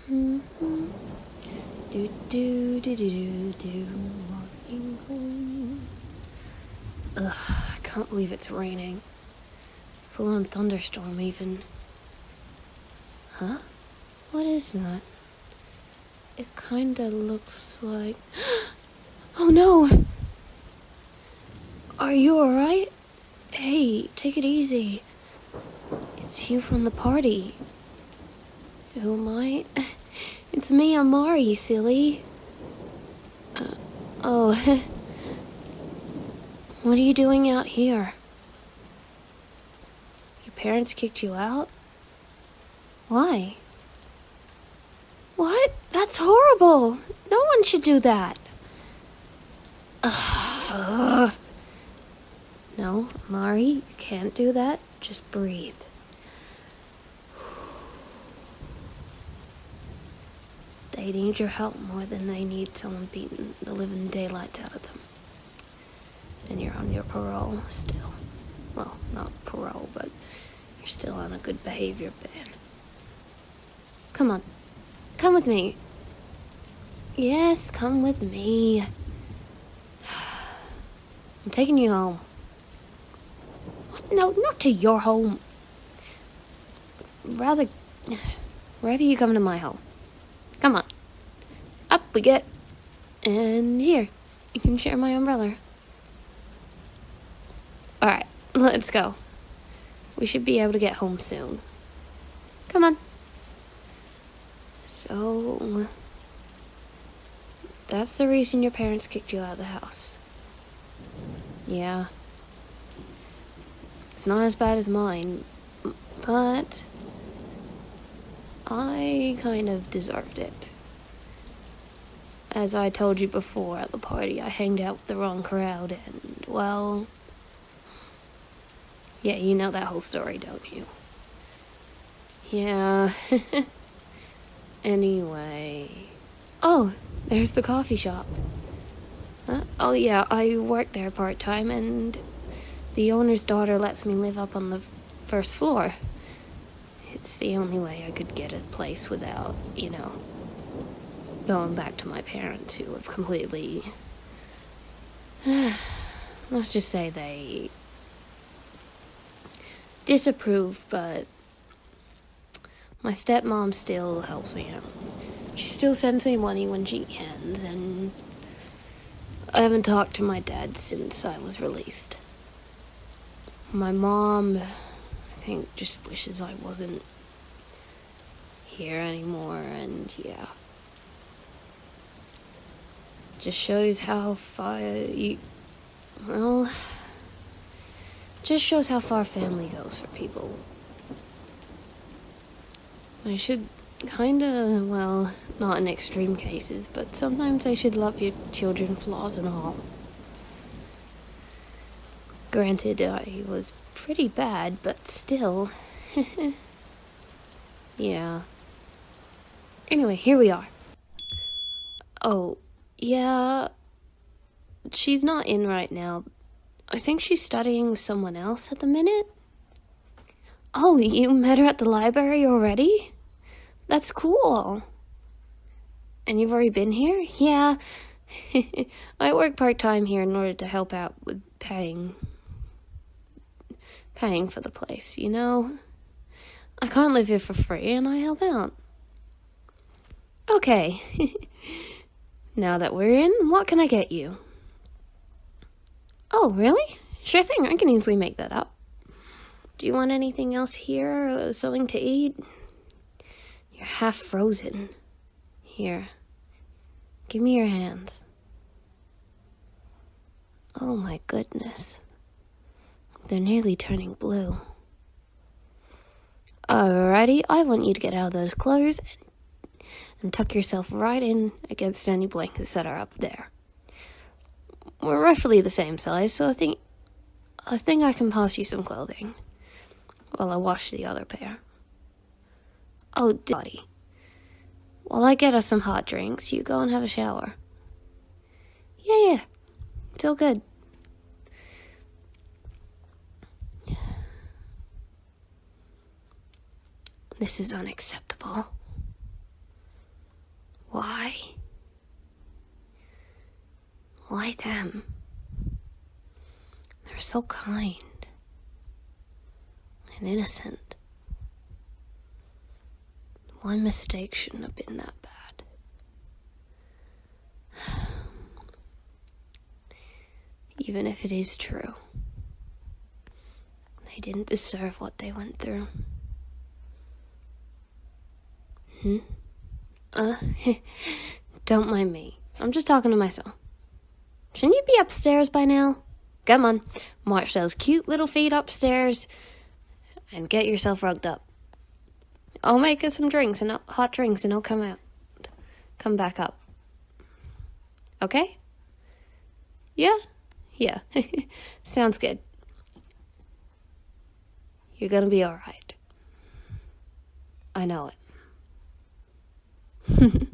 Mm-hmm. Do do do do do do. Walking home. Ugh, I can't believe it's raining. Full-on thunderstorm even. Huh? What is that? It kinda looks like... Oh no! Are you alright? Hey, take it easy. It's you from the party. Who am I? It's me, Amari, silly. Oh. What are you doing out here? Your parents kicked you out? Why? What? That's horrible! No one should do that. Ugh. No, Amari, you can't do that. Just breathe. They need your help more than they need someone beating the living daylights out of them. And you're on your parole still. Well, not parole, but you're still on a good behavior ban. Come on. Come with me. Yes, come with me. I'm taking you home. What? No, not to your home. Rather you come to my home. Come on. Up we get. And here, you can share my umbrella. Alright, let's go. We should be able to get home soon. Come on. So, that's the reason your parents kicked you out of the house. Yeah. It's not as bad as mine, but I kind of deserved it. As I told you before at the party, I hanged out with the wrong crowd and, well... Yeah, you know that whole story, don't you? Yeah. Anyway... Oh, there's the coffee shop. Oh yeah, I work there part-time and the owner's daughter lets me live up on the first floor. It's the only way I could get a place without, you know, going back to my parents who have completely... Let's just say they disapprove, but my stepmom still helps me out. She still sends me money when she can, and I haven't talked to my dad since I was released. My mom, I think, just wishes I wasn't here anymore, and yeah. Just shows how far just shows how far family goes for people. I should kinda, well, not in extreme cases, but sometimes I should love your children, flaws and all. Granted, I was pretty bad, but still. Yeah. Anyway, here we are. Oh, yeah. She's not in right now. I think she's studying with someone else at the minute. Oh, you met her at the library already? That's cool. And you've already been here? Yeah. I work part-time here in order to help out with paying for the place, you know? I can't live here for free, and I help out. Okay. Now that we're in, what can I get you? Oh, really? Sure thing, I can easily make that up. Do you want anything else here, or something to eat? You're half frozen. Here. Give me your hands. Oh my goodness. They're nearly turning blue. Alrighty, I want you to get out of those clothes and tuck yourself right in against any blankets that are up there. We're roughly the same size, so I think I can pass you some clothing while I wash the other pair. Oh, buddy. While I get us some hot drinks, you go and have a shower. Yeah. It's all good. This is unacceptable. Why them? They're so kind and innocent. One mistake shouldn't have been that bad. Even if it is true, they didn't deserve what they went through. Don't mind me. I'm just talking to myself. Shouldn't you be upstairs by now? Come on, march those cute little feet upstairs and get yourself rugged up. I'll make us some drinks and hot drinks and I'll come back up. Okay? Yeah? Yeah. Sounds good. You're gonna be alright. I know it.